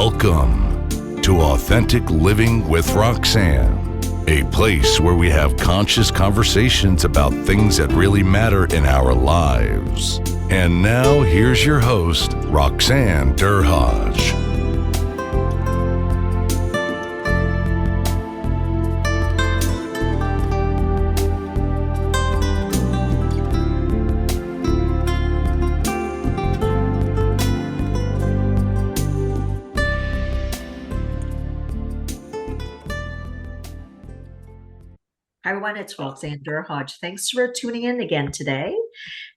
Welcome to Authentic Living with Roxanne, a place where we have conscious conversations about things that really matter in our lives. And now here's your host, Roxanne Derhodge. Hi everyone, it's Roxanne Derhodge. Thanks for tuning in again today.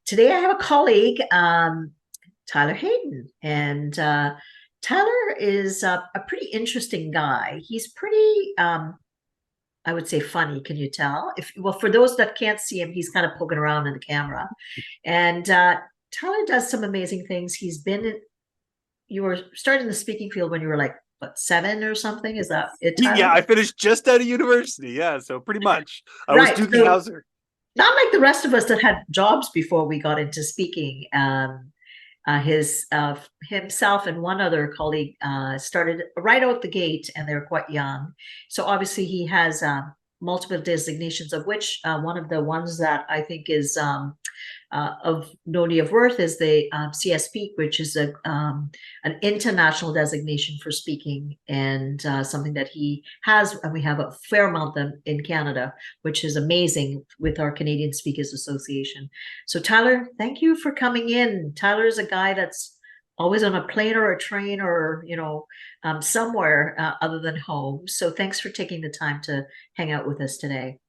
Today I have a colleague, Tyler Hayden, and Tyler is a pretty interesting guy. He's pretty, I would say, funny. Can you tell? Well, for those that can't see him, he's kind of poking around in the camera, and Tyler does some amazing things. You were starting the speaking field when you were like, what, 7 or something? Is that it, Tyler? Yeah, I finished just out of university. Yeah, so pretty much. I was Doogie Howser. Not like the rest of us that had jobs before we got into speaking. Himself and one other colleague started right out the gate, and they were quite young. So obviously he has multiple designations, of which one of the ones that I think is of note of worth is the CSP, which is an international designation for speaking, and something that he has, and we have a fair amount of them in Canada, which is amazing with our Canadian Speakers Association. So Tyler, thank you for coming in. Tyler is a guy that's always on a plane or a train or, somewhere other than home. So thanks for taking the time to hang out with us today.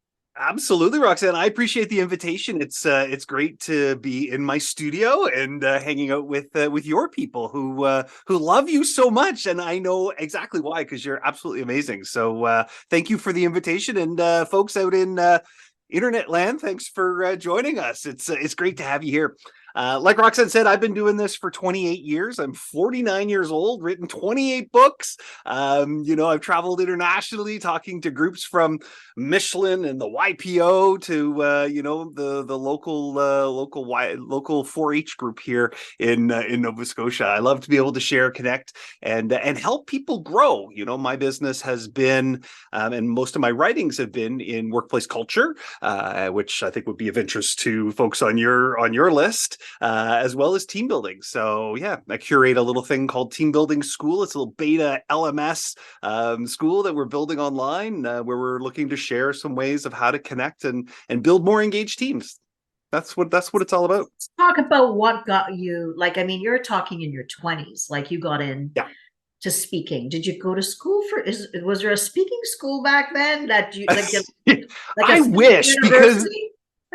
Absolutely, Roxanne. I appreciate the invitation. It's great to be in my studio and hanging out with your people who love you so much, and I know exactly why, because you're absolutely amazing. So thank you for the invitation, and folks out in internet land, thanks for joining us. It's great to have you here. Like Roxanne said, I've been doing this for 28 years. I'm 49 years old, written 28 books. I've traveled internationally talking to groups from Michelin and the YPO to, the local 4-H group here in Nova Scotia. I love to be able to share, connect, and help people grow. My business has been, and most of my writings have been in workplace culture, which I think would be of interest to folks on your list. As well as team building. So yeah, I curate a little thing called Team Building School. It's a little beta LMS school that we're building online, where we're looking to share some ways of how to connect and build more engaged teams. That's what it's all about. Let's talk about what got you, you're talking in your 20s, like you got in to speaking. Did you go to school was there a speaking school back then that you I wish, because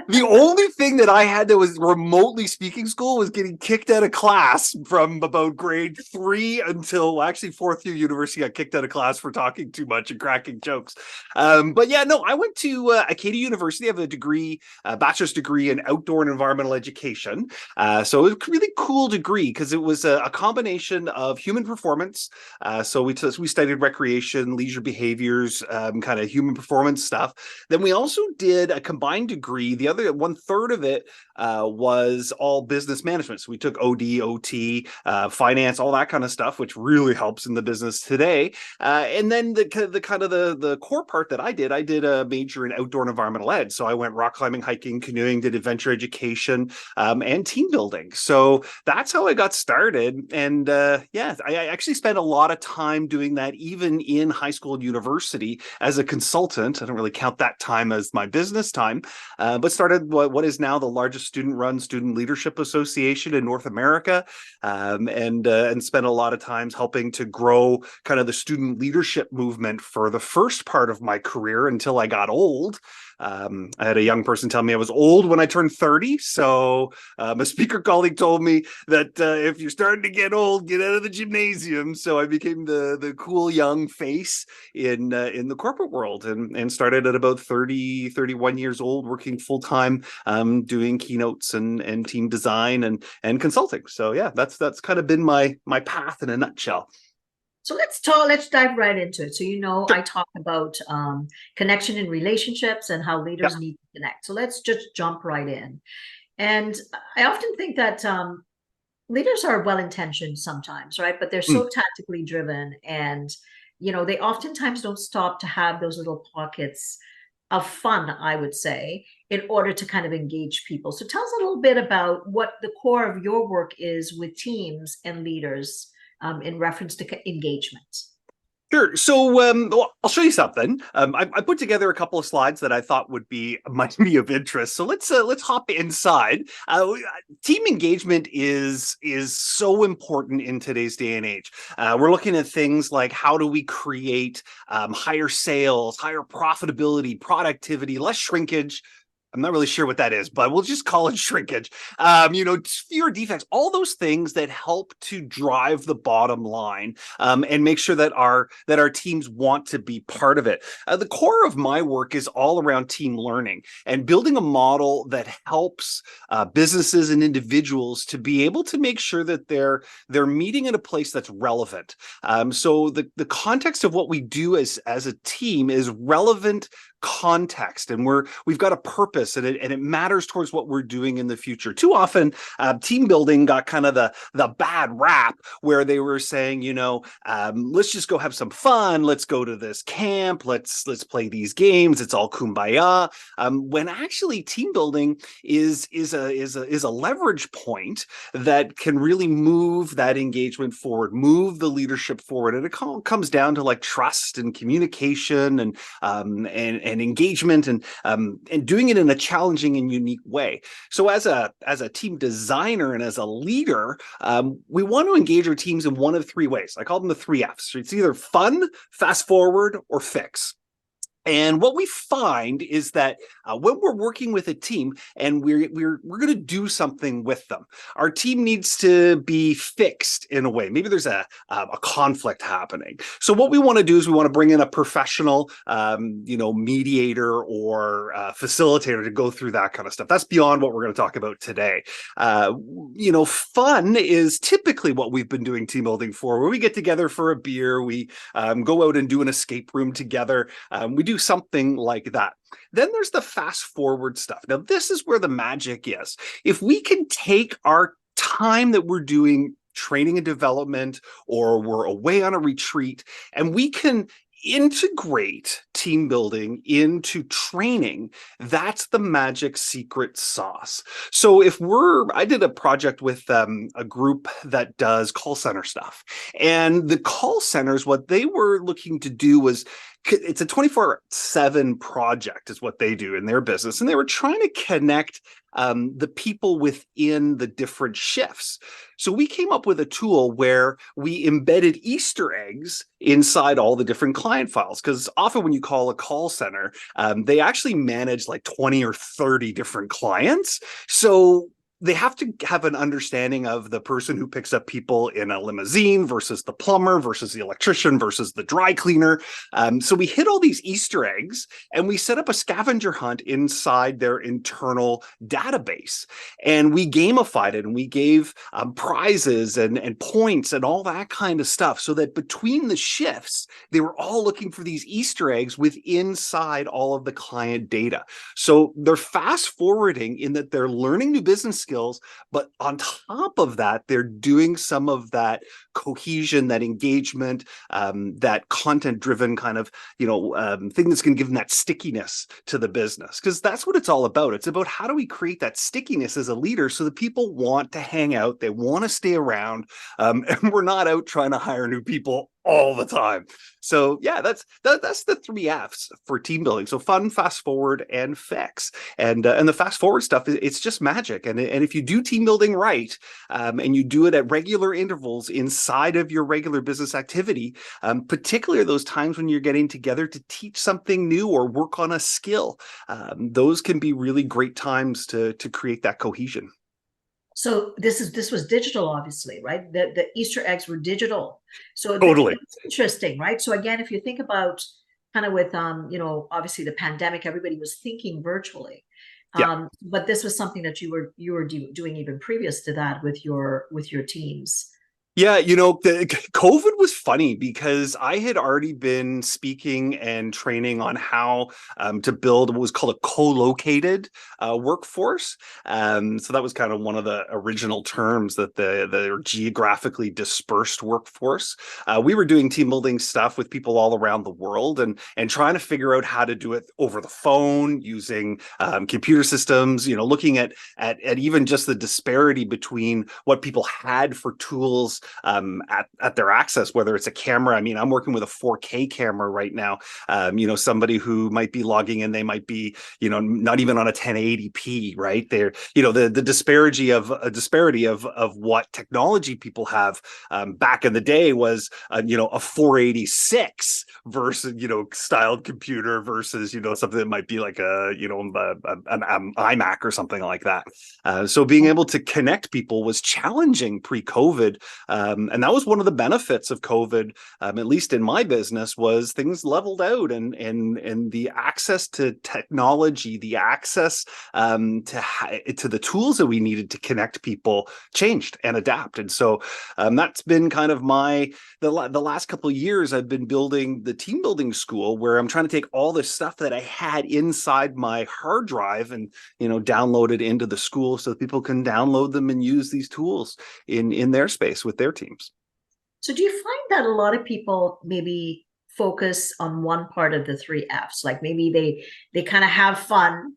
the only thing that I had that was remotely speaking school was getting kicked out of class from about grade 3 until actually 4th year university. Got kicked out of class for talking too much and cracking jokes. But yeah, no, I went to Acadia University. I have a degree, bachelor's degree in outdoor and environmental education. So it was a really cool degree because it was a combination of human performance. So we studied recreation, leisure behaviors, kind of human performance stuff. Then we also did a combined degree. The other 1/3 of it was all business management. So we took OD, OT, finance, all that kind of stuff, which really helps in the business today. And then the core part that I did a major in outdoor and environmental ed. So I went rock climbing, hiking, canoeing, did adventure education, and team building. So that's how I got started. And I actually spent a lot of time doing that, even in high school and university as a consultant. I don't really count that time as my business time, but started what is now the largest student-run student leadership association in North America, and spent a lot of times helping to grow kind of the student leadership movement for the first part of my career until I got old. I had a young person tell me I was old when I turned 30. So a speaker colleague told me that if you're starting to get old, get out of the gymnasium. So I became the cool young face in the corporate world, and started at about 31 years old, working full time, doing keynotes and team design and consulting. So yeah, that's kind of been my path in a nutshell. So let's dive right into it. So, sure. I talk about connection in relationships and how leaders need to connect. So let's just jump right in. And I often think that leaders are well-intentioned sometimes, right? But they're so tactically driven, and they oftentimes don't stop to have those little pockets of fun, I would say, in order to kind of engage people. So tell us a little bit about what the core of your work is with teams and leaders, in reference to engagement. Sure. So well, I'll show you something. I put together a couple of slides that I thought might be of interest. So let's hop inside. Team engagement is so important in today's day and age. We're looking at things like how do we create higher sales, higher profitability, productivity, less shrinkage. I'm not really sure what that is, but we'll just call it shrinkage. Fewer defects, all those things that help to drive the bottom line, and make sure that our teams want to be part of it. The core of my work is all around team learning and building a model that helps businesses and individuals to be able to make sure that they're meeting in a place that's relevant. So the context of what we do as a team is relevant context, and we've got a purpose, and it matters towards what we're doing in the future. Too often, team building got kind of the bad rap where they were saying, let's just go have some fun, let's go to this camp, let's play these games, it's all kumbaya. When actually team building is a leverage point that can really move that engagement forward, move the leadership forward, and it comes down to like trust and communication and engagement and doing it in a challenging and unique way. So as a team designer and as a leader, we want to engage our teams in one of three ways. I call them the 3 Fs. It's either fun, fast forward, or fix. And what we find is that when we're working with a team and we're going to do something with them, our team needs to be fixed in a way. Maybe there's a conflict happening. So what we want to do is we want to bring in a professional, mediator or facilitator to go through that kind of stuff. That's beyond what we're going to talk about today. Fun is typically what we've been doing team building for, where we get together for a beer, we go out and do an escape room together. We do something like that. Then there's the fast forward stuff. Now, this is where the magic is. If we can take our time that we're doing training and development, or we're away on a retreat, and we can integrate team building into training, that's the magic secret sauce. So I did a project with a group that does call center stuff, and the call centers, what they were looking to do was, it's a 24/7 project is what they do in their business. And they were trying to connect the people within the different shifts. So we came up with a tool where we embedded Easter eggs inside all the different client files. Because often when you call a call center, they actually manage like 20 or 30 different clients. So they have to have an understanding of the person who picks up people in a limousine versus the plumber versus the electrician versus the dry cleaner. So we hit all these Easter eggs and we set up a scavenger hunt inside their internal database. And we gamified it and we gave prizes and points and all that kind of stuff, so that between the shifts, they were all looking for these Easter eggs inside all of the client data. So they're fast forwarding in that they're learning new business skills, but on top of that, they're doing some of that cohesion, that engagement, that content-driven kind of, thing that's going to give them that stickiness to the business. Because that's what it's all about. It's about how do we create that stickiness as a leader so that people want to hang out, they want to stay around, and we're not out trying to hire new people all the time. So yeah, that's the 3 Fs for team building. So fun, fast forward, and fix. And the fast forward stuff, it's just magic. And if you do team building right, and you do it at regular intervals inside of your regular business activity, particularly those times when you're getting together to teach something new or work on a skill, those can be really great times to create that cohesion. So this was digital, obviously, right? The Easter eggs were digital. So totally, that's interesting, right? So again, if you think about kind of with obviously the pandemic, everybody was thinking virtually. Yeah. But this was something that you were doing even previous to that with your teams. Yeah, COVID was funny because I had already been speaking and training on how to build what was called a co-located workforce. So that was kind of one of the original terms, that the geographically dispersed workforce. We were doing team building stuff with people all around the world, and trying to figure out how to do it over the phone using computer systems. Looking at even just the disparity between what people had for tools at their access, whether it's a camera. I mean, I'm working with a 4K camera right now. Somebody who might be logging in, they might be, not even on a 1080p, right? They're, the disparity of what technology people have back in the day was, a 486 versus, styled computer versus, something that might be like an iMac or something like that. So being able to connect people was challenging pre-COVID. And that was one of the benefits of COVID, at least in my business, was things leveled out, and the access to technology, the access to the tools that we needed to connect people changed and adapt. And so that's been kind of the last couple of years. I've been building the team building school, where I'm trying to take all this stuff that I had inside my hard drive and download it into the school so that people can download them and use these tools in their space with their teams. So do you find that a lot of people maybe focus on one part of the three F's? Like maybe they kind of have fun,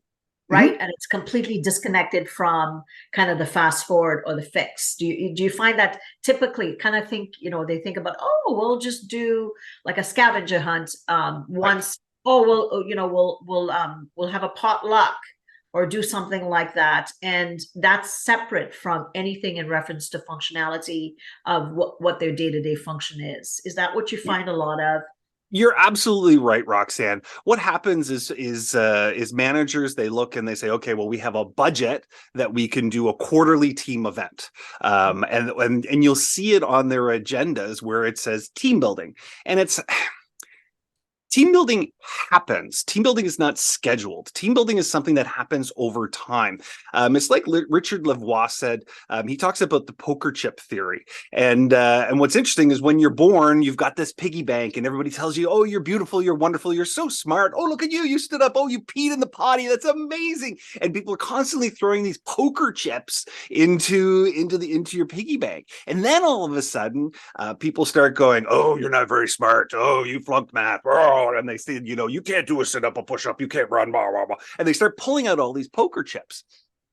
right? Mm-hmm. And it's completely disconnected from kind of the fast forward or the fix. Do you find that typically kind of think, they think about, oh, we'll just do like a scavenger hunt once. Right. Oh, we'll have a potluck or do something like that. And that's separate from anything in reference to functionality of what their day-to-day function is. Is that what you find a lot of? You're absolutely right, Roxanne. What happens is managers, they look and they say, okay, well, we have a budget that we can do a quarterly team event, and you'll see it on their agendas where it says team building, and it's. Team building happens. Team building is not scheduled. Team building is something that happens over time. It's like Richard Lavoie said. He talks about the poker chip theory. And what's interesting is when you're born, you've got this piggy bank, and everybody tells you, "Oh, you're beautiful, you're wonderful, you're so smart. Oh, look at you, you stood up. Oh, you peed in the potty. That's amazing." And people are constantly throwing these poker chips into your piggy bank. And then all of a sudden, people start going, "Oh, you're not very smart. Oh, you flunked math." Oh, and they say, you can't do a sit-up, a push-up, you can't run, blah, blah, blah. And they start pulling out all these poker chips.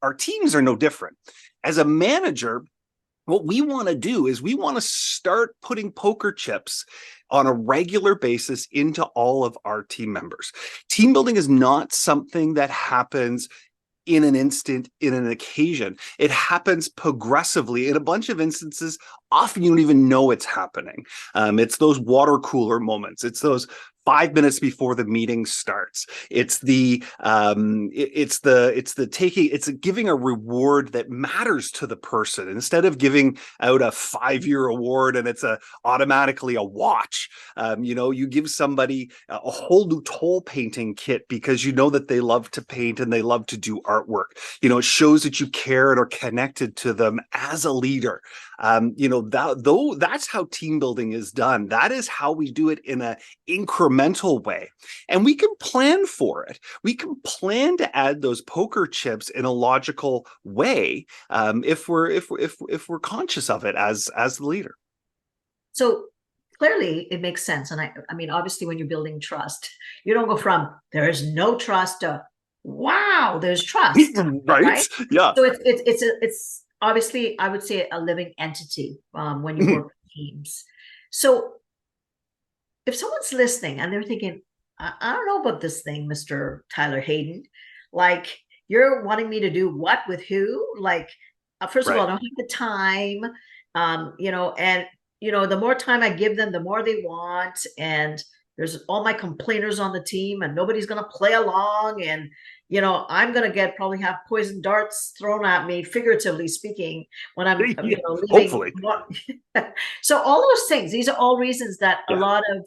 Our teams are no different. As a manager, what we want to do is we want to start putting poker chips on a regular basis into all of our team members. Team building is not something that happens in an instant, in an occasion. It happens progressively. In a bunch of instances, often you don't even know it's happening. It's those water cooler moments. It's those 5 minutes before the meeting starts. It's giving a reward that matters to the person. Instead of giving out a 5-year award and it's automatically a watch, you give somebody a whole new toll painting kit because you know that they love to paint and they love to do artwork. It shows that you care and are connected to them as a leader. That's how team building is done. That is how we do it in an incremental way, and we can plan for it. We can plan to add those poker chips in a logical way if we're conscious of it as the leader. So clearly, it makes sense, and I mean, obviously, when you're building trust, you don't go from there is no trust to wow, there's trust, right? Yeah. So it's obviously, I would say, a living entity when you work with teams. So if someone's listening and they're thinking, I don't know about this thing, Mr. Tyler Hayden, like you're wanting me to do what with who? Like, first of all, I don't have the time, and the more time I give them, the more they want. And there's all my complainers on the team and nobody's going to play along. And, I'm going to probably have poison darts thrown at me, figuratively speaking, when I'm, leaving. Hopefully. So all those things, these are all reasons that a lot of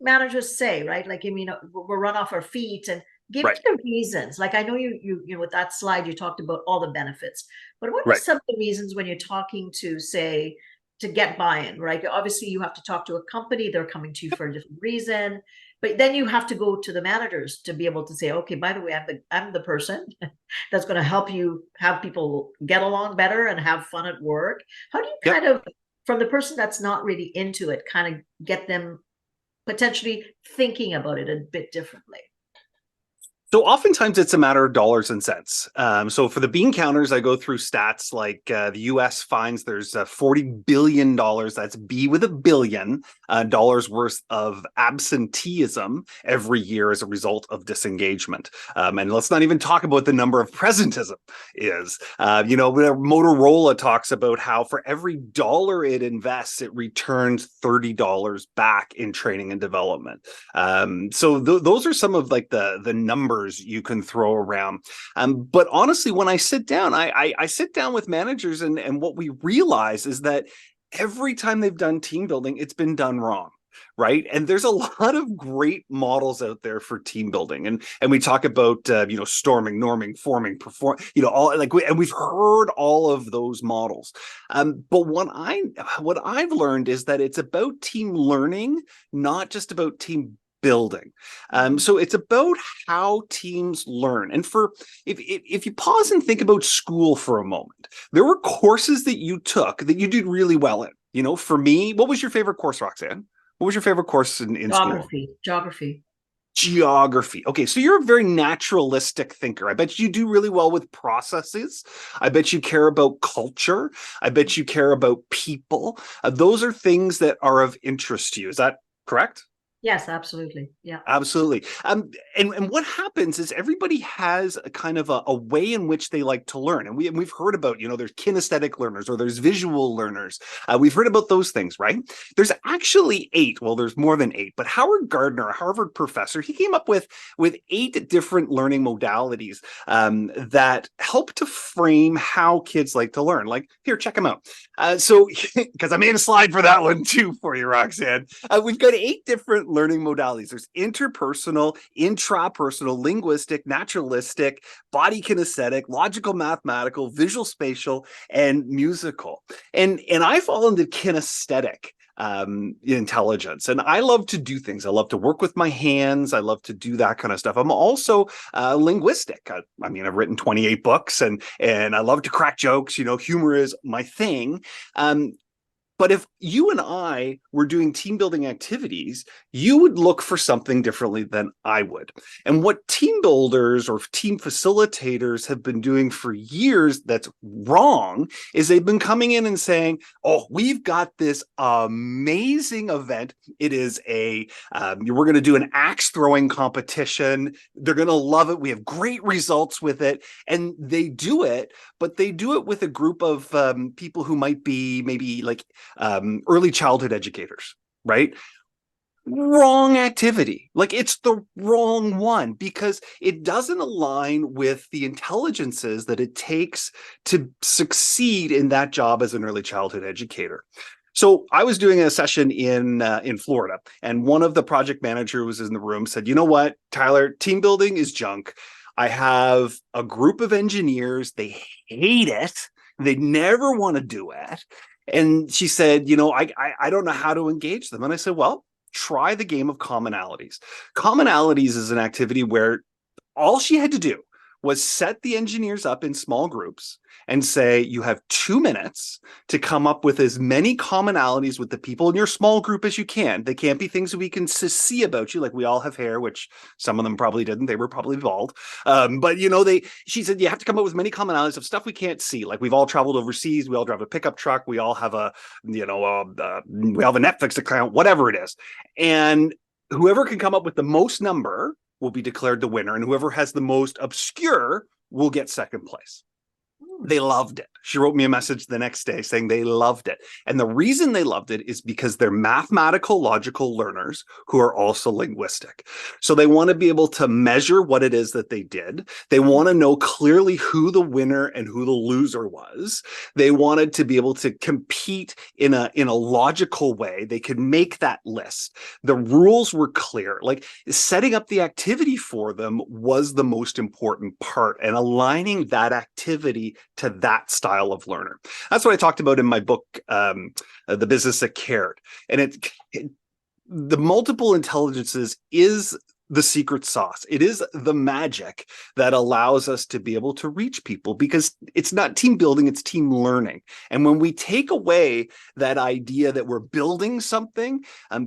managers say, right? Like, we're run off our feet, and give me the reasons. Like, I know you with that slide, you talked about all the benefits, but what are some of the reasons when you're talking to, say, to get buy-in, right? Obviously, you have to talk to a company. They're coming to you for a different reason, but then you have to go to the managers to be able to say, okay, by the way, I'm the person that's going to help you have people get along better and have fun at work. How do you kind of, from the person that's not really into it, kind of get them potentially thinking about it a bit differently? So oftentimes it's a matter of dollars and cents. So for the bean counters, I go through stats like the US finds there's $40 billion, that's B with a billion, dollars worth of absenteeism every year as a result of disengagement. And let's not even talk about the number of presentism is. Motorola talks about how for every dollar it invests, it returns $30 back in training and development. So those are some of like the numbers you can throw around. But honestly, when I sit down, I sit down with managers and what we realize is that every time they've done team building, it's been done wrong. Right. And there's a lot of great models out there for team building. And we talk about, storming, norming, forming, perform, and we've heard all of those models. But what I've learned is that it's about team learning, not just about team building. So it's about how teams learn. And if you pause and think about school for a moment, there were courses that you took that you did really well in. For me, what was your favorite course, Roxanne? What was your favorite course in school? Geography. Okay, so you're a very naturalistic thinker. I bet you do really well with processes. I bet you care about culture. I bet you care about people. Those are things that are of interest to you. Is that correct? Yes, absolutely. Yeah, absolutely. And what happens is everybody has a kind of a way in which they like to learn. And we've heard about, there's kinesthetic learners or there's visual learners. We've heard about those things, right? There's actually 8. Well, there's more than 8, but Howard Gardner, a Harvard professor, he came up with 8 different learning modalities that help to frame how kids like to learn. Like, here, check them out. So, because I made a slide for that one too for you, Roxanne. We've got 8 different learning modalities. There's interpersonal, intrapersonal, linguistic, naturalistic, body kinesthetic, logical mathematical, visual spatial, and musical. And I fall into kinesthetic intelligence. And I love to do things. I love to work with my hands. I love to do that kind of stuff. I'm also linguistic. I've written 28 books and I love to crack jokes. Humor is my thing. But if you and I were doing team building activities, you would look for something differently than I would. And what team builders or team facilitators have been doing for years that's wrong is they've been coming in and saying, oh, we've got this amazing event. It is we're going to do an axe throwing competition. They're going to love it. We have great results with it. And they do it, but they do it with a group of people who might be maybe like early childhood educators, right? Wrong activity. Like, it's the wrong one because it doesn't align with the intelligences that it takes to succeed in that job as an early childhood educator. So I was doing a session in Florida, and one of the project managers was in the room, said, you know what, Tyler, team building is junk. I have a group of engineers. They hate it. They never want to do it. And she said, I don't know how to engage them. And I said, well, try the game of commonalities. Commonalities is an activity where all she had to do was set the engineers up in small groups and say, you have 2 minutes to come up with as many commonalities with the people in your small group as you can. They can't be things that we can see about you, like we all have hair, which some of them probably didn't. They were probably bald. But she said, you have to come up with many commonalities of stuff we can't see. Like, we've all traveled overseas. We all drive a pickup truck. We all have we have a Netflix account, whatever it is. And whoever can come up with the most number will be declared the winner. And whoever has the most obscure will get second place. They loved it. She wrote me a message the next day saying they loved it. And the reason they loved it is because they're mathematical, logical learners who are also linguistic. So they want to be able to measure what it is that they did. They want to know clearly who the winner and who the loser was. They wanted to be able to compete in a logical way. They could make that list. The rules were clear. Like, setting up the activity for them was the most important part, and aligning that activity to that style of learner. That's what I talked about in my book, The Business That Cared. And the multiple intelligences is the secret sauce. It is the magic that allows us to be able to reach people, because it's not team building, it's team learning. And when we take away that idea that we're building something,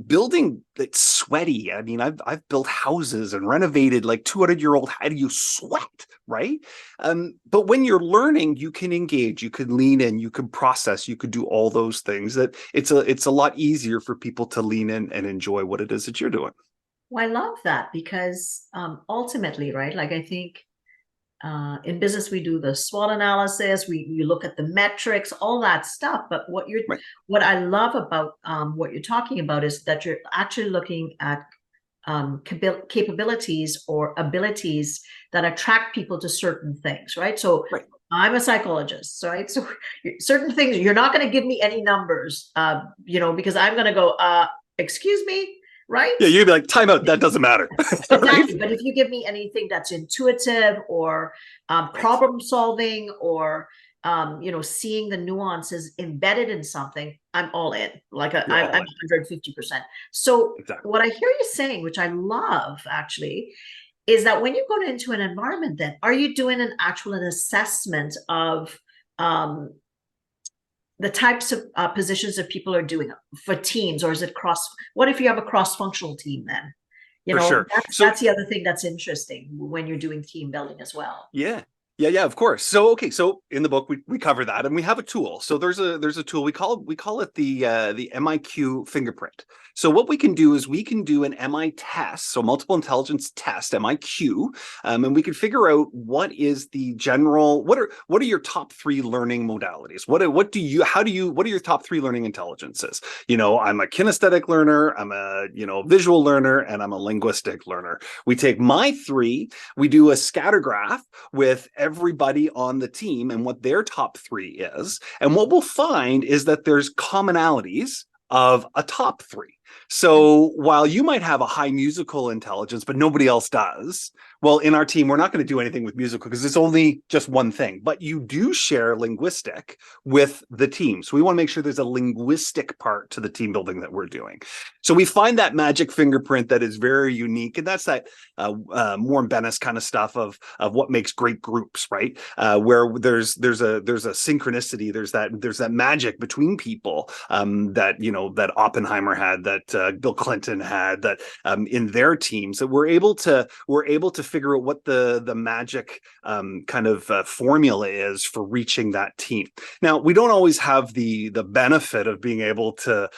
building that's sweaty. I mean, I've built houses and renovated like 200-year-old. How do you sweat, right? But when you're learning, you can engage, you can lean in, you can process, you could do all those things. That it's a lot easier for people to lean in and enjoy what it is that you're doing. Well, I love that, because ultimately, right, like I think in business we do the SWOT analysis, we look at the metrics, all that stuff. But what I love about what you're talking about is that you're actually looking at capabilities or abilities that attract people to certain things, right? So I'm a psychologist, right? So certain things, you're not going to give me any numbers, because I'm going to go, excuse me. Right? Yeah, you'd be like, time out, that doesn't matter. Exactly. Right? But if you give me anything that's intuitive or problem solving or seeing the nuances embedded in something, I'm all in. Like I'm 150%. So what I hear you saying, which I love actually, is that when you go into an environment, then are you doing an assessment of the types of positions that people are doing for teams, or is it what if you have a cross-functional team then? That's the other thing that's interesting when you're doing team building as well. Yeah. Yeah, of course. So in the book we cover that, and we have a tool. So there's a tool we call it the MIQ fingerprint. So what we can do is we can do an MI test, so multiple intelligence test, MIQ, and we can figure out what is the general, what are your top 3 learning modalities? What are your top 3 learning intelligences? I'm a kinesthetic learner, I'm a visual learner, and I'm a linguistic learner. We take my 3, we do a scatter graph with everybody on the team and what their top 3 is. And what we'll find is that there's commonalities of a top 3. So while you might have a high musical intelligence, but nobody else does, well, in our team, we're not going to do anything with musical because it's only just one thing, but you do share linguistic with the team. So we want to make sure there's a linguistic part to the team building that we're doing. So we find that magic fingerprint that is very unique. And that's that Warren Bennis kind of stuff of what makes great groups, right? Where there's a synchronicity, there's that magic between people that Oppenheimer had, that Bill Clinton had, that in their teams, that we're able to figure out what the magic kind of formula is for reaching that team. Now, we don't always have the benefit of being able to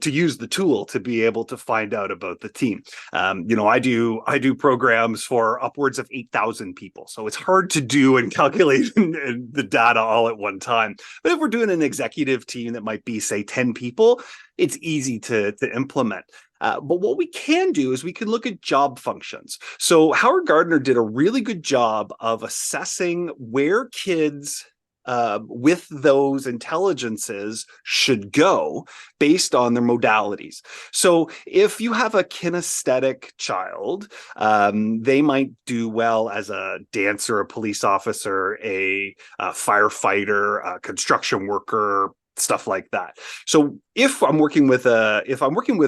use the tool to be able to find out about the team. I do programs for upwards of 8,000 people, so it's hard to do and calculate the data all at one time. But if we're doing an executive team that might be, say, 10 people, it's easy to implement. But what we can do is we can look at job functions. So Howard Gardner did a really good job of assessing where kids with those intelligences should go based on their modalities. So if you have a kinesthetic child, they might do well as a dancer, a police officer, a firefighter, a construction worker, stuff like that. So if I'm working with a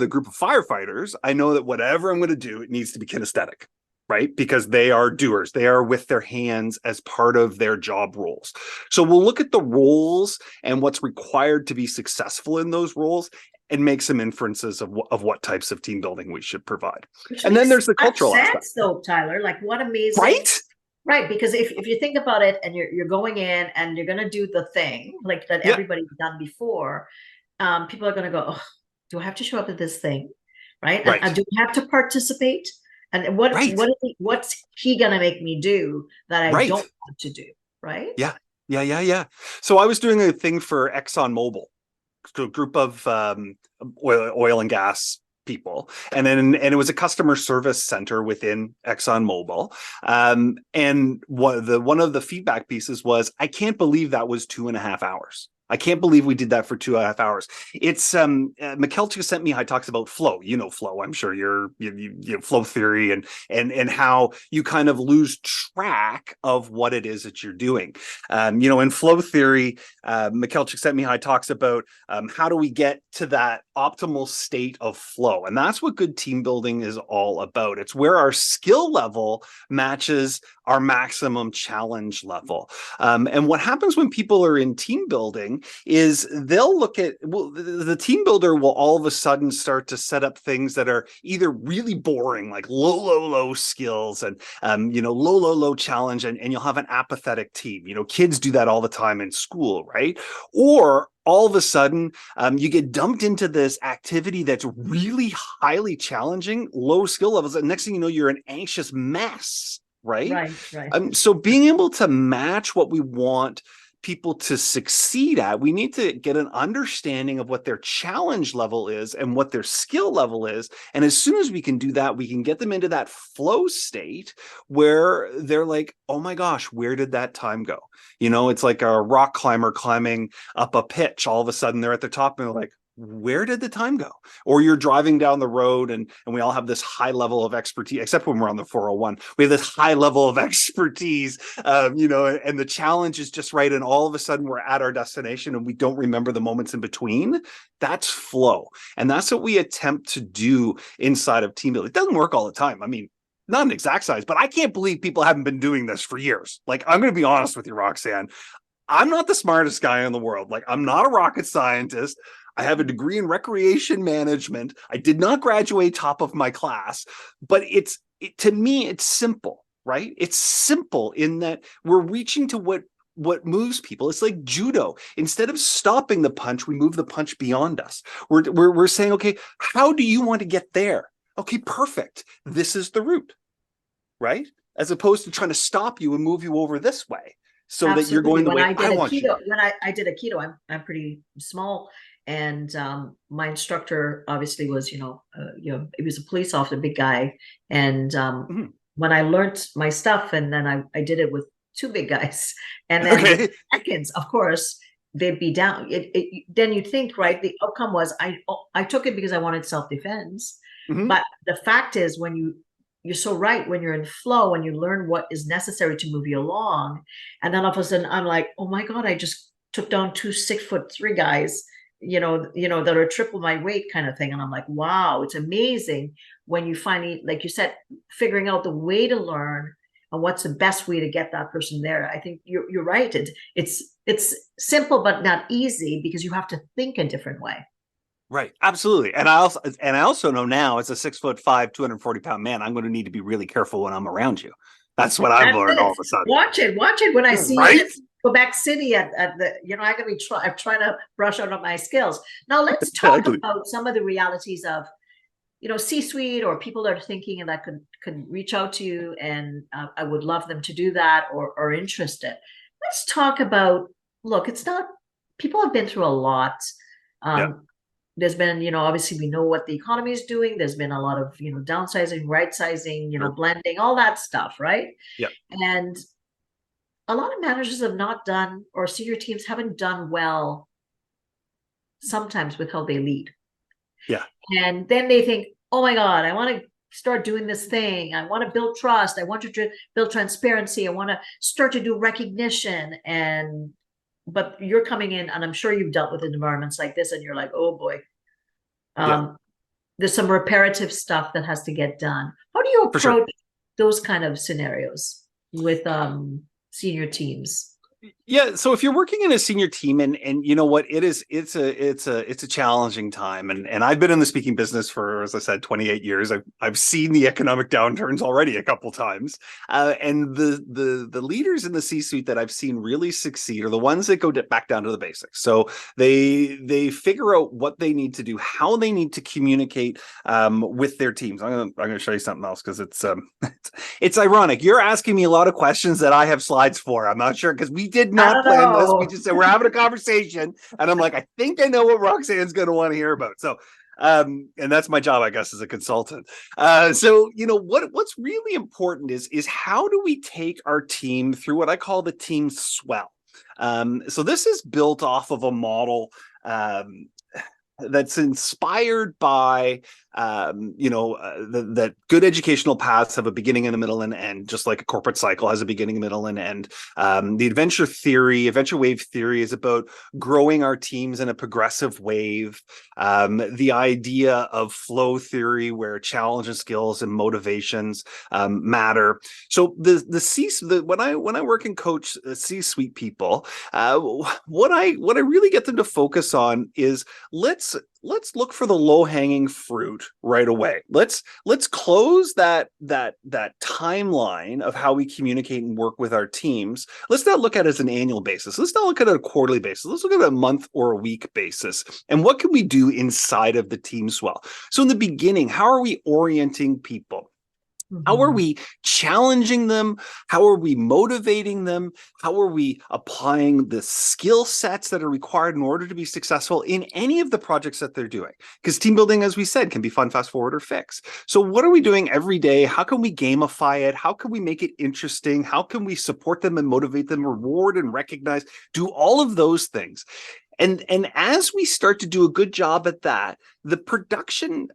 group of firefighters, I know that whatever I'm going to do, it needs to be kinesthetic, right? Because they are doers. They are with their hands as part of their job roles. So we'll look at the roles and what's required to be successful in those roles and make some inferences of what types of team building we should provide. And then there's the cultural aspect. Though, Tyler, like what amazing, right? Right, because if you think about it, and you're going in and you're going to do the thing like that everybody's done before, people are going to go, oh, do I have to show up at this thing, right? And do I have to participate? And what's he going to make me do that I don't want to do, right? Yeah. So I was doing a thing for ExxonMobil, a group of oil and gas people, and it was a customer service center within ExxonMobil, and one of the feedback pieces was, I can't believe that was 2.5 hours. I can't believe we did that for 2.5 hours. It's Mikkel Csikszentmihalyi talks about flow. You know flow. I'm sure you flow theory and how you kind of lose track of what it is that you're doing. In flow theory, Mikkel Csikszentmihalyi talks about how do we get to that optimal state of flow, and that's what good team building is all about. It's where our skill level matches our maximum challenge level. And what happens when people are in team building is they'll look at, the team builder will all of a sudden start to set up things that are either really boring, like low skills and, low challenge, and you'll have an apathetic team. Kids do that all the time in school, right? Or all of a sudden, you get dumped into this activity that's really highly challenging, low skill levels. And next thing you know, you're an anxious mess. Right. So being able to match what we want people to succeed at, we need to get an understanding of what their challenge level is and what their skill level is. And as soon as we can do that, we can get them into that flow state where they're like, oh my gosh, where did that time go? It's like a rock climber climbing up a pitch. All of a sudden they're at the top and they're like, where did the time go? Or you're driving down the road and we all have this high level of expertise, except when we're on the 401, we have this high level of expertise, and the challenge is just right. And all of a sudden we're at our destination and we don't remember the moments in between. That's flow. And that's what we attempt to do inside of team building. It doesn't work all the time. I mean, not an exact science, but I can't believe people haven't been doing this for years. Like, I'm going to be honest with you, Roxanne. I'm not the smartest guy in the world. Like, I'm not a rocket scientist. I have a degree in recreation management. I did not graduate top of my class, but to me, it's simple, right? It's simple in that we're reaching to what moves people. It's like judo. Instead of stopping the punch, we move the punch beyond us. We're saying, okay, how do you want to get there? Okay, perfect. This is the route, right? As opposed to trying to stop you and move you over this way so Absolutely. that you're going the way I want keto, you. When I did a keto, I'm pretty small. And my instructor obviously was, he was a police officer, big guy. And when I learned my stuff, and then I did it with two big guys, and then seconds, of course, they'd be down. Then you'd think, right? The outcome was I took it because I wanted self-defense. But the fact is, you're so right, when you're in flow and you learn what is necessary to move you along, and then all of a sudden I'm like, oh my God, I just took down 2 6'3" guys, that are triple my weight kind of thing. And I'm like, wow, it's amazing when you finally, like you said, figuring out the way to learn and what's the best way to get that person there. I think you're right. It's simple, but not easy, because you have to think a different way. Right. Absolutely. And I also know now, as a 6'5", 240-pound man, I'm going to need to be really careful when I'm around you. That's what I've learned all of a sudden. Watch it when I see it. Quebec City at the, I'm trying to brush out on my skills. Now let's talk about some of the realities of, C-suite, or people that are thinking and that could reach out to you, and I would love them to do that, or interested. Let's talk about, look, people have been through a lot. There's been, obviously we know what the economy is doing. There's been a lot of, downsizing, right sizing, blending, all that stuff, right? Yeah. And a lot of managers have not done, or senior teams haven't done well sometimes with how they lead. Yeah. And then they think, oh my God, I want to start doing this thing. I want to build trust. I want to build transparency. I want to start to do recognition. But you're coming in, and I'm sure you've dealt with environments like this, and you're like, oh boy, there's some reparative stuff that has to get done. How do you approach those kind of scenarios with senior teams? Yeah. So if you're working in a senior team, and you know what, it's a challenging time. And I've been in the speaking business for, as I said, 28 years. I've seen the economic downturns already a couple times. And the leaders in the C-suite that I've seen really succeed are the ones that go back down to the basics. So they figure out what they need to do, how they need to communicate with their teams. I'm going to show you something else, because it's ironic. You're asking me a lot of questions that I have slides for. I'm not sure, because we did not plan this. We just said we're having a conversation, and I'm like, I think I know what Roxanne's going to want to hear about. So, and that's my job, I guess, as a consultant. So, what's really important is how do we take our team through what I call the team swell. So this is built off of a model that's inspired by that good educational paths have a beginning and a middle and end, just like a corporate cycle has a beginning, middle, and end. The adventure wave theory is about growing our teams in a progressive wave. The idea of flow theory, where challenge and skills and motivations matter. So when I work and coach C-suite people, what I really get them to focus on is let's look for the low-hanging fruit right away. Let's close that timeline of how we communicate and work with our teams. Let's not look at it as an annual basis. Let's not look at it a quarterly basis. Let's look at it a month or a week basis. And what can we do inside of the team swell? So in the beginning, how are we orienting people? How are we challenging them? How are we motivating them? How are we applying the skill sets that are required in order to be successful in any of the projects that they're doing? Because team building, as we said, can be fun, fast forward, or fix. So what are we doing every day? How can we gamify it? How can we make it interesting? How can we support them and motivate them, reward and recognize, do all of those things? And as we start to do a good job at that, the production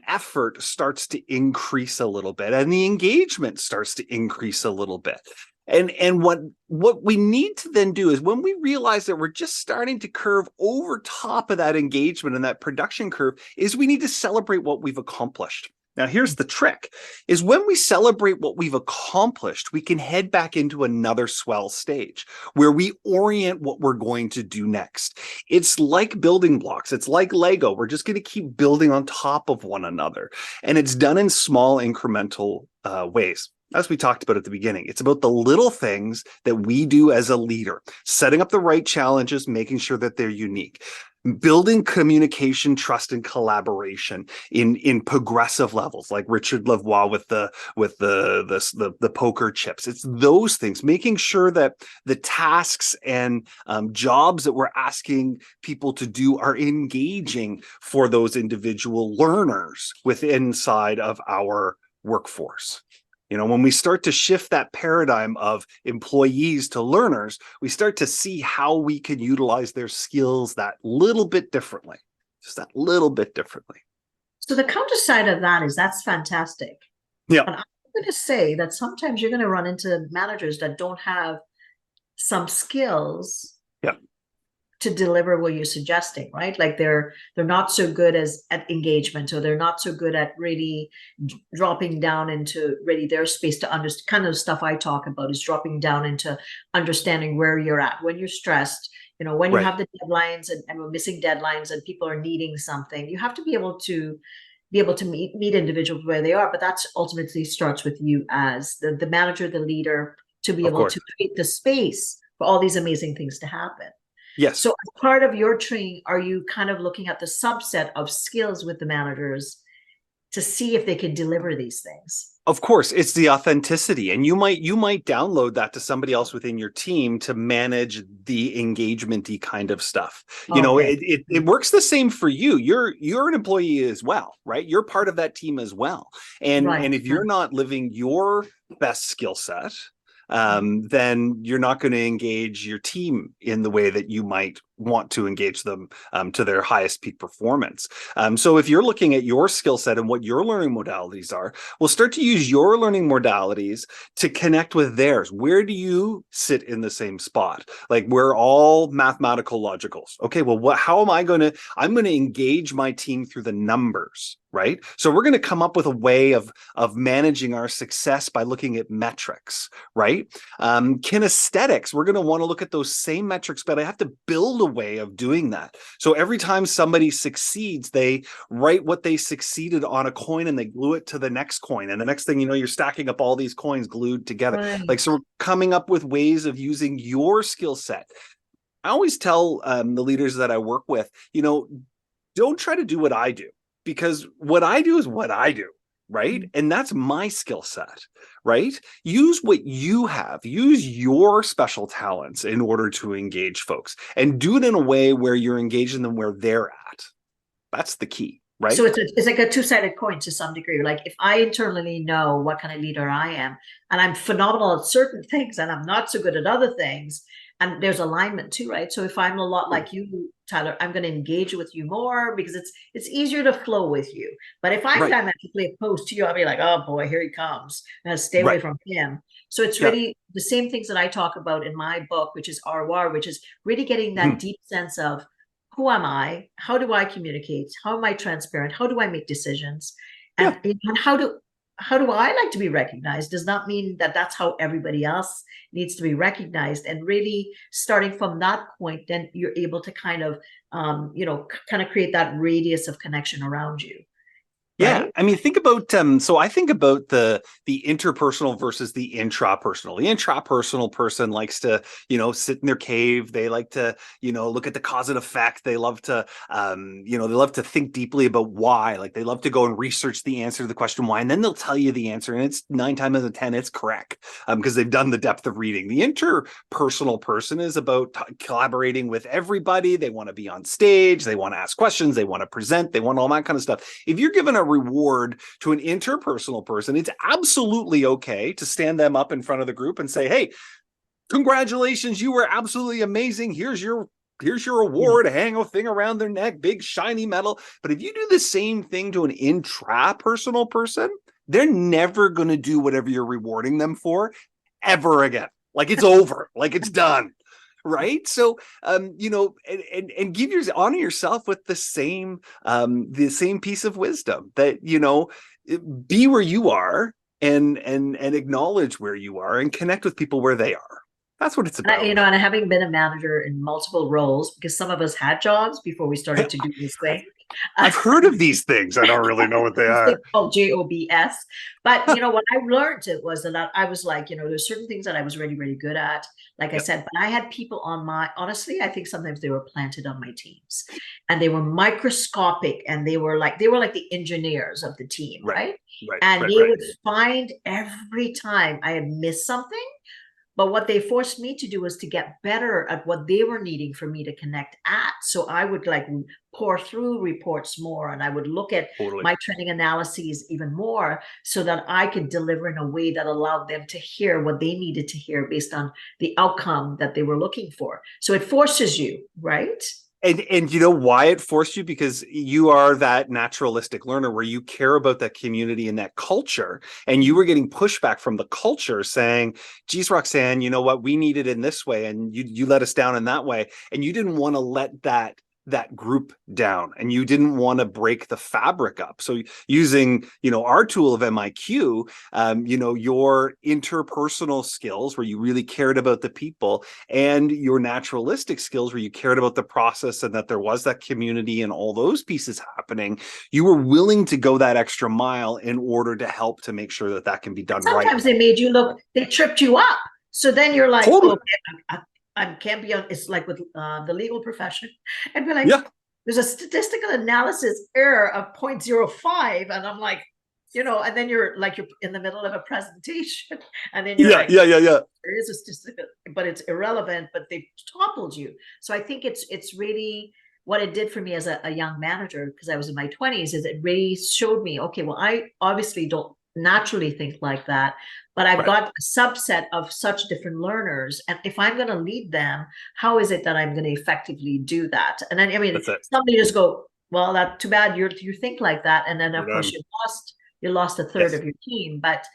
effort starts to increase a little bit, and the engagement starts to increase a little bit. And what we need to then do is, when we realize that we're just starting to curve over top of that engagement and that production curve, is we need to celebrate what we've accomplished. Now, here's the trick, is when we celebrate what we've accomplished, we can head back into another swell stage where we orient what we're going to do next. It's like building blocks. It's like Lego. We're just going to keep building on top of one another. And it's done in small incremental ways. As we talked about at the beginning, it's about the little things that we do as a leader, setting up the right challenges, making sure that they're unique, building communication, trust, and collaboration in progressive levels, like Richard Lavoie with the poker chips. It's those things, making sure that the tasks and jobs that we're asking people to do are engaging for those individual learners inside of our workforce. You know, when we start to shift that paradigm of employees to learners, we start to see how we can utilize their skills that little bit differently, just that little bit differently. So the counter side of that is, that's fantastic. Yeah. But I'm going to say that sometimes you're going to run into managers that don't have some skills to deliver what you're suggesting, right? Like they're not so good at engagement, or they're not so good at really dropping down into really their space to understand. Kind of stuff I talk about is dropping down into understanding where you're at when you're stressed. You know, when you have the deadlines and we're missing deadlines and people are needing something, you have to be able to meet individuals where they are. But that's ultimately starts with you as the manager, the leader, to be able to create the space for all these amazing things to happen. Yes. So as part of your training, are you kind of looking at the subset of skills with the managers to see if they can deliver these things? Of course, it's the authenticity, and you might download that to somebody else within your team to manage the engagement-y kind of stuff. You know, it works the same for you. You're an employee as well, right? You're part of that team as well. And if you're not living your best skill set, then you're not going to engage your team in the way that you might want to engage them to their highest peak performance. So if you're looking at your skill set and what your learning modalities are, we'll start to use your learning modalities to connect with theirs. Where do you sit in the same spot? Like, we're all mathematical logicals. Okay, well, how am I going to, I'm going to engage my team through the numbers, right? So we're going to come up with a way of managing our success by looking at metrics, right? Kinesthetics, we're going to want to look at those same metrics, but I have to build a way of doing that. So every time somebody succeeds, they write what they succeeded on a coin and they glue it to the next coin. And the next thing you know, you're stacking up all these coins glued together. Right. Like, so we're coming up with ways of using your skill set. I always tell the leaders that I work with, you know, don't try to do what I do, because what I do is what I do. Right? And that's my skill set, right? Use what you have, use your special talents in order to engage folks, and do it in a way where you're engaging them where they're at. That's the key, right? So it's like a two-sided coin to some degree. Like, if I internally know what kind of leader I am, and I'm phenomenal at certain things and I'm not so good at other things, and there's alignment too, right? So if I'm a lot like you, Tyler, I'm going to engage with you more because it's easier to flow with you. But if I'm diametrically opposed to you, I'll be like, oh boy, here he comes. I'm going to stay away from him. So it's really the same things that I talk about in my book, which is ROR, which is really getting that deep sense of who am I? How do I communicate? How am I transparent? How do I make decisions? And how do I like to be recognized? Does not mean that that's how everybody else needs to be recognized. And really starting from that point, then you're able to kind of, kind of create that radius of connection around you. Yeah, right? I mean, think about so I think about the interpersonal versus the intrapersonal. The intrapersonal person likes to, sit in their cave. They like to, look at the cause and effect. They love to, they love to think deeply about why. Like they love to go and research the answer to the question why, and then they'll tell you the answer, and it's 9 times out of 10 it's correct because they've done the depth of reading. The interpersonal person is about collaborating with everybody. They want to be on stage. They want to ask questions. They want to present. They want all that kind of stuff. If you're given a reward to an interpersonal person, it's absolutely okay to stand them up in front of the group and say, hey, congratulations, you were absolutely amazing. Here's your award, hang a thing around their neck, big shiny medal. But if you do the same thing to an intrapersonal person, they're never going to do whatever you're rewarding them for ever again. Like it's over, like it's done. Right. So, and honor yourself with the same piece of wisdom that, be where you are and acknowledge where you are and connect with people where they are. That's what it's about. And having been a manager in multiple roles, because some of us had jobs before we started to do this thing. I've heard of these things. I don't really know what they are. It's called JOBS. But, what I learned was that I was like, there's certain things that I was really, really good at. Like I said, but I had people honestly, I think sometimes they were planted on my teams and they were microscopic and they were like the engineers of the team. Right. And they would find every time I had missed something. But what they forced me to do was to get better at what they were needing for me to connect at. So I would pour through reports more, and I would look at my training analyses even more so that I could deliver in a way that allowed them to hear what they needed to hear based on the outcome that they were looking for. So it forces you, right? And you know why it forced you? Because you are that naturalistic learner where you care about that community and that culture. And you were getting pushback from the culture saying, geez, Roxanne, you know what? We need it in this way. And you let us down in that way. And you didn't want to let that group down, and you didn't want to break the fabric up. So using, our tool of MIQ, your interpersonal skills where you really cared about the people, and your naturalistic skills where you cared about the process and that there was that community and all those pieces happening, you were willing to go that extra mile in order to help to make sure that can be done right. Sometimes they made you look, they tripped you up. So then you're like, totally. I can't be on. It's like with the legal profession, and we're like, there's a statistical analysis error of 0.05, and I'm like, and then you're in the middle of a presentation, and then you're there is a statistical, but it's irrelevant, but they toppled you. So I think it's really what it did for me as a young manager, because I was in my 20s, is it really showed me, okay, well, I obviously don't naturally think like that, but I've got a subset of such different learners, and if I'm going to lead them, how is it that I'm going to effectively do that? And then somebody just go, well, that's too bad you think like that, and then of course you lost a third of your team. But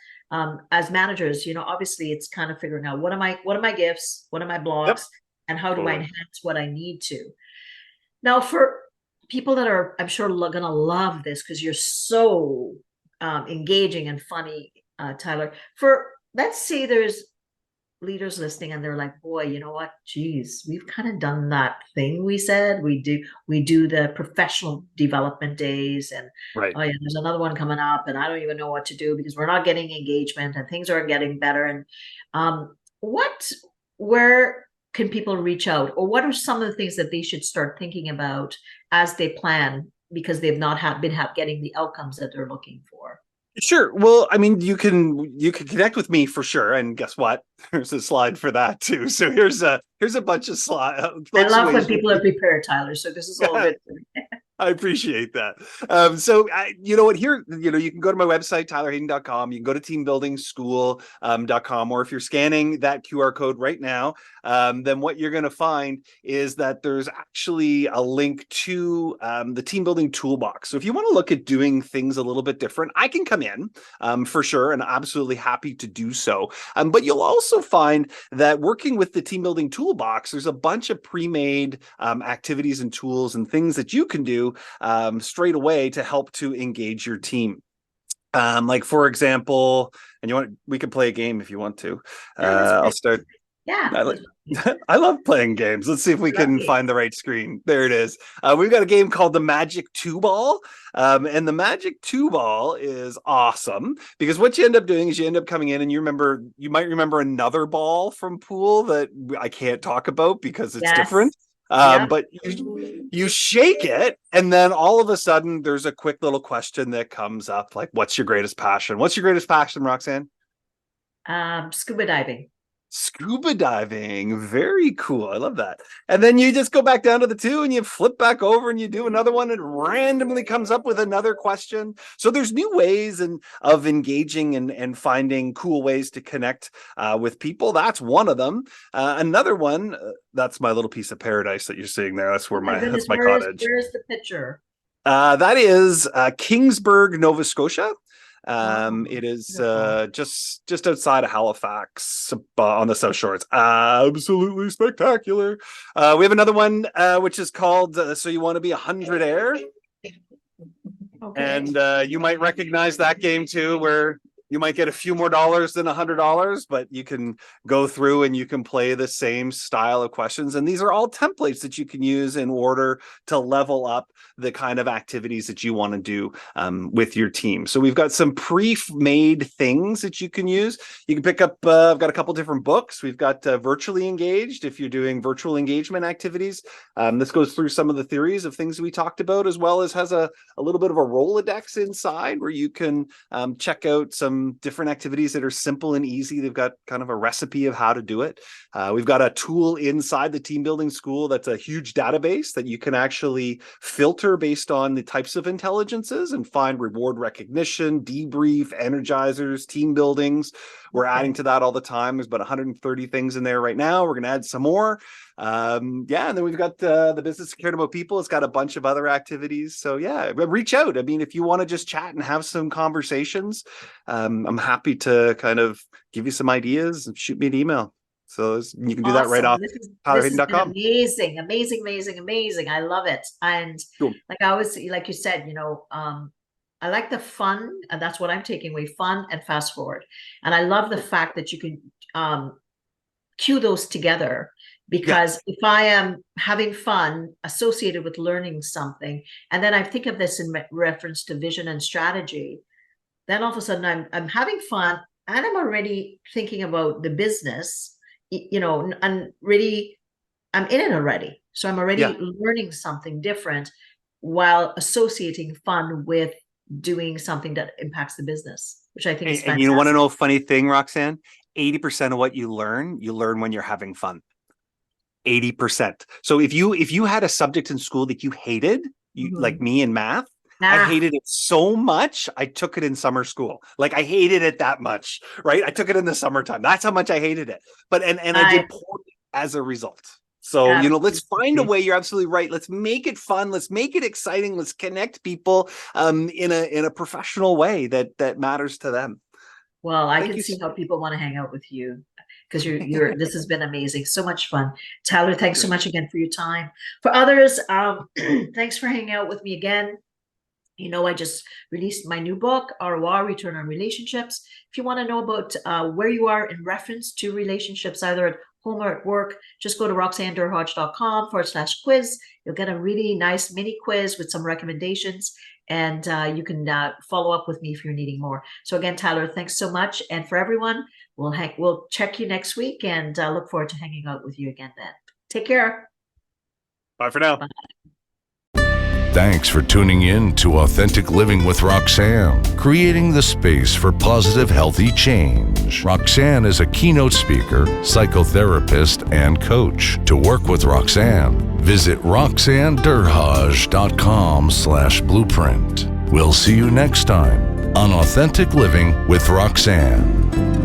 as managers, obviously it's kind of figuring out what are my gifts, what are my blocks, and how do I enhance what I need to. Now, for people that are, I'm sure, going to love this because you're so engaging and funny, Tyler. Let's say there's leaders listening and they're like, boy, you know what? Geez, we've kind of done that thing we said we do the professional development days, and there's another one coming up, and I don't even know what to do because we're not getting engagement and things aren't getting better. And where can people reach out, or what are some of the things that they should start thinking about as they plan, because they've not been getting the outcomes that they're looking for? Sure. Well, I mean, you can connect with me for sure. And guess what? There's a slide for that too. So here's a bunch of slides. I love when people are prepared, Tyler. So this is all of it. I appreciate that. You know what, here, you can go to my website, tylerhayden.com. You can go to teambuildingschool.com, or if you're scanning that QR code right now, then what you're going to find is that there's actually a link to the team building toolbox. So if you want to look at doing things a little bit different, I can come in for sure, and absolutely happy to do so. But you'll also find that working with the team building toolbox, there's a bunch of pre-made activities and tools and things that you can do straight away to help to engage your team. Like, for example, and we can play a game if you want to. I'll start. Yeah. I love playing games. Let's see if we can find the right screen. There it is. We've got a game called the Magic 2-Ball. And the Magic 2-Ball is awesome because what you end up doing is you end up coming in and you might remember another ball from pool that I can't talk about because it's different. But you shake it, and then all of a sudden there's a quick little question that comes up, like, what's your greatest passion? What's your greatest passion, Roxanne? Scuba diving. Scuba diving. Very cool. I love that. And then you just go back down to the 2 and you flip back over and you do another one, and randomly comes up with another question. So there's new ways of engaging and finding cool ways to connect with people. That's one of them. Another one, that's my little piece of paradise that you're seeing there. That's that's my cottage. Where's the picture? That is Kingsburg, Nova Scotia. It is just outside of Halifax on the South Shore. It's absolutely spectacular. We have another one which is called So You Want to Be 100 Air. Okay. And you might recognize that game too, where you might get a few more dollars than $100, but you can go through and you can play the same style of questions. And these are all templates that you can use in order to level up the kind of activities that you want to do with your team. So we've got some pre-made things that you can use. You can pick up, I've got a couple different books. We've got Virtually Engaged, if you're doing virtual engagement activities. This goes through some of the theories of things we talked about, as well as has a little bit of a Rolodex inside where you can check out some different activities that are simple and easy. They've got kind of a recipe of how to do it. We've got a tool inside the team building school that's a huge database that you can actually filter based on the types of intelligences and find reward recognition, debrief, energizers, team buildings. We're adding to that all the time. There's about 130 things in there right now. We're going to add some more. And then we've got the Business of Caring About People. It's got a bunch of other activities. So yeah, reach out. I mean, if you want to just chat and have some conversations, I'm happy to kind of give you some ideas and shoot me an email. So you can do that right off tylerhayden.com. Amazing. I love it. And like you said, I like the fun, and that's what I'm taking away, fun and fast forward. And I love the fact that you can cue those together, because if I am having fun associated with learning something, and then I think of this in reference to vision and strategy, then all of a sudden I'm having fun and I'm already thinking about the business, and really I'm in it already. So I'm already learning something different while associating fun with doing something that impacts the business, which I think is fantastic. And you want to know a funny thing, Roxanne? 80% of what you learn when you're having fun. 80%. So if you had a subject in school that you hated, like me in math, I hated it so much, I took it in summer school. Like, I hated it that much, right? I took it in the summertime. That's how much I hated it. But and I did poorly as a result. So, let's find a way. You're absolutely right. Let's make it fun. Let's make it exciting. Let's connect people in a professional way that matters to them. Well, I can see how people want to hang out with you, because you're this has been amazing. So much fun. Tyler, thanks so much again for your time. For others, thanks for hanging out with me again. I just released my new book, ROR, Return on Relationships. If you want to know about where you are in reference to relationships, either at home or at work, just go to roxannedurhodge.com/quiz. You'll get a really nice mini quiz with some recommendations, and you can follow up with me if you're needing more. So again, Tyler, thanks so much. And for everyone, we'll check you next week, and look forward to hanging out with you again then. Take care. Bye for now. Bye. Thanks for tuning in to Authentic Living with Roxanne, creating the space for positive, healthy change. Roxanne is a keynote speaker, psychotherapist, and coach. To work with Roxanne, visit roxannederhage.com/blueprint. We'll see you next time on Authentic Living with Roxanne.